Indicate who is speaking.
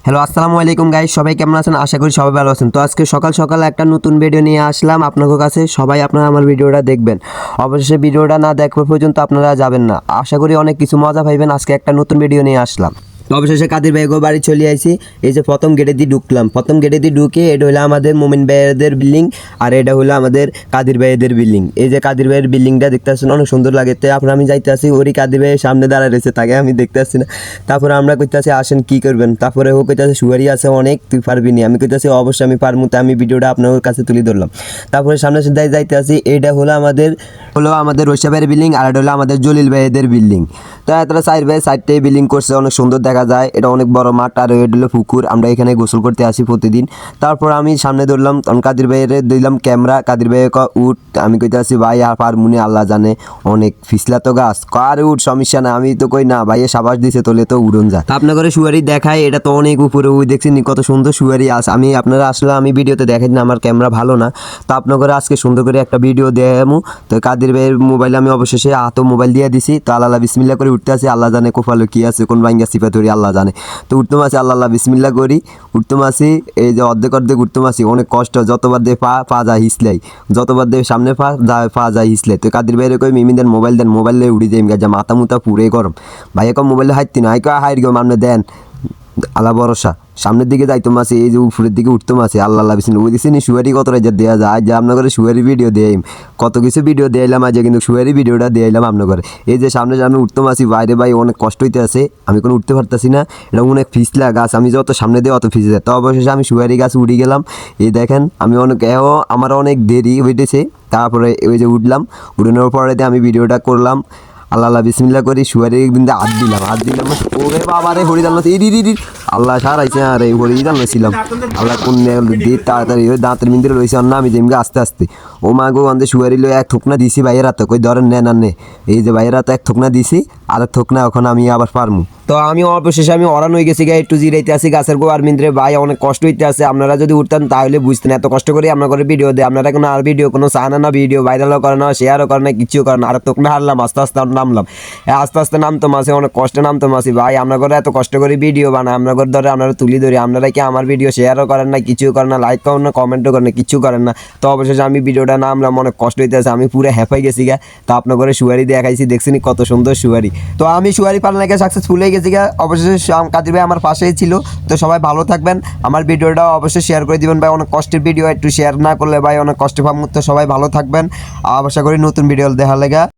Speaker 1: Hello আসসালামু আলাইকুম guys, সবাই কেমন আছেন? আশা করি সবাই ভালো আছেন। তো আজকে সকাল সকাল একটা নতুন ভিডিও নিয়ে আসলাম আপনাদের কাছে। সবাই আপনারা আমার ভিডিওটা দেখবেন, অবশ্যই ভিডিওটা না দেখা পর্যন্ত আপনারা যাবেন না। আশা করি অনেক কিছু মজা পাইবেন। আজকে একটা নতুন ভিডিও নিয়ে আসলাম। তো অবশেষে কাদের ভাইগো বাড়ি চলে আইছি। এই যে প্রথম গেটে দিয়ে ঢুকলাম, প্রথম গেটে দিয়ে ঢুকে এটা হলো আমাদের মোমিন ভাইয়েদের বিল্ডিং, আর এটা হলো আমাদের কাদের ভাইয়েদের বিল্ডিং। এই যে কাদের ভাইয়ের বিল্ডিংটা দেখতে আসছেন, অনেক সুন্দর লাগে। তো আপনার আমি যাইতে আসি, ওরই কাদের ভাইয়ের সামনে দাঁড়ায় রয়েছে, তাকে আমি দেখতে আসছি না। তারপরে আমরা কইতে আসি আসেন কী করবেন। তারপরে ও কইতে আসে সুয়ারি আছে অনেক, তুই পারবি নি। আমি কইতে আসি অবশ্যই আমি পারবো। তো আমি ভিডিওটা আপনার কাছে তুলে ধরলাম। তারপরে সামনে সাথে যাইতে আসি, এইটা হলো আমাদের রশিয়া ভাইয়ের বিল্ডিং, আর এটা হলো আমাদের জলিল ভাইয়েদের বিল্ডিং। তো এতটা সাইড ভাই সাইডটাই বিল্ডিং করছে, অনেক সুন্দর দেখা যায়। এটা অনেক বড় মাঠ, আর এটা হলো পুকুর। আমরা এখানে গোসল করতে আসি প্রতিদিন। তারপর আমি সামনে ধরলাম, কাদের ভাইয়ের দিলাম ক্যামেরা। কাদের ভাইয়ের উঠ, আমি কইতে আসি ভাই আর পারমুনি, আল্লাহ জানে অনেক ফিসলা তো গাছ, কার উঠ সমস্যা না। আমি তো কই না ভাইয়ের সাবাস দিছে, তোলে তো উড়ন যায়। আপনার ঘরে শুয়ারি দেখায়, এটা তো অনেক উপরে, ওই দেখছেন কত সুন্দর শুয়ারি আছে। আপনারা আসলে আমি ভিডিওতে দেখাই না, আমার ক্যামেরা ভালো না। তো আপনার ঘরে আজকে সুন্দর করে একটা ভিডিও দেখামু। তো কাদের ভাইয়ের মোবাইলে আমি অবশেষে হাতে মোবাইল দিয়ে দিছি। তো আল্লাহ বিসমিল্লা করে উঠতে আসি, আল্লাহ জানে কোফালো কি আছে, কোন ভাঙ্গা সিফা ধরি আল্লাহ জানে। তো উঠতে মাসি আল্লাহ বিসমিল্লা করি, উঠতে মাসি। এই যে অর্ধেক উঠতে মাসি, অনেক কষ্ট। যতবার দিয়ে পা যায় হিসলাই, যতবার দিয়ে সামনে পা যায় হিসলাই। তো কাদের ভাইয়ের কই মিমিন দেন মোবাইল দেন, মোবাইল দিয়ে উড়ি যাই যা মাথা মুথা পুরে গরম। ভাইয়া কম মোবাইলে হাইতি না, হাইর গো আপনি দেন, আল্লাহ ভরসা। সামনের দিকে যাইতো মাসি, এই যে উপরের দিকে উঠতো মাসি, আল্লাহ বিসমিল্লা। ওই দিচ্ছি সুয়ারি কত রাজ্যে দেওয়া যায়, যে আপনার ঘরে সুয়ারি ভিডিও দেয়, কত কিছু ভিডিও দিলাম আজ, কিন্তু সুয়ারি ভিডিওটা দিলাম আপনার ঘরে। এই যে সামনে উঠতো মাসি, বাইরে ভাই অনেক কষ্ট হইতে আছে, আমি কোনো উঠতে পারতাছি না। এটা অনেক ফিসলা গাছ, আমি যত সামনে দিয়ে অত ফিসে যায়। তো অবশেষে আমি সুয়ারি গাছ উঠে গেলাম। এই দেখেন আমি আমার অনেক দেরি হইতেছে। তারপরে ওই যে উঠলাম, উঠানোর পরে আমি ভিডিওটা করলাম। আল্লাহ বিসমিল্লা করি, শুয়ারি কিন্তু হাত দিলাম। ওরে বাবা রে, হরি জানলো ইরি আল্লাহ সারাইছে। আর এই হরি জানছিলাম আল্লাহ কোন দিয়ে তাড়াতাড়ি ওই দাঁতের মিন্দিরে রয়েছে না, আমি যেমনি আস্তে আস্তে। ও মা গো, আমাদের শুয়ারি লো এক থোকনা দিছি ভাইয়ের হাতে, কই ধরেন নেন আর নে। এই যে ভাইয়ের হাতে এক থোকনা দিছি, আর এক থোকনা এখন আমি আবার পারমু। তো আমি অবশেষে আমি অরান হয়ে গেছি, একটু জিরাইতে আসি গাছের গো। আর মিন্দ্রে ভাই অনেক কষ্ট হইতে আছে। আপনারা যদি উঠতেন তাহলে বুঝতেন, এত কষ্ট করে আপনার করে ভিডিও দেয়। আপনারা কোনো আর ভিডিও কোনো চান না, ভিডিও ভাইরালও করে না, শেয়ারও করে না, কিছু করে না। আর তোকে হারলাম, আস্তে আস্তে নামলাম, আস্তে আস্তে নামতো মাসে, অনেক কষ্টে নামতো মাসি। ভাই আপনার করে এত কষ্ট করে ভিডিও বানায়, আপনার ঘর ধরে আপনারা তুলি ধরি, আপনারা কি আমার ভিডিও শেয়ারও করেন না, কিছু করেন না, লাইক করেন না, কমেন্টও করেন না, কিছু করেন না। তো অবশেষে আমি ভিডিওটা নামলাম, অনেক কষ্ট হইতে আছে, আমি পুরো হ্যাপাই গেছি গা। তো আপনার ঘরে শুয়ারি দেখাইছি, দেখছিনি কত সুন্দর শুয়ারি। তো আমি শুয়ারি পালন লেগে সাকসেসফুল হয়ে গেছি গা। অবশেষে কাদের ভাই আমার পাশেই ছিল। তো সবাই ভালো থাকবেন, আমার ভিডিওটা অবশ্যই শেয়ার করে দিবেন ভাই। অনেক কষ্টের ভিডিও, একটু শেয়ার না করলে ভাই অনেক কষ্ট পাবো। তো সবাই ভালো থাকবেন, আশা করি নতুন ভিডিও দেখা লেগা।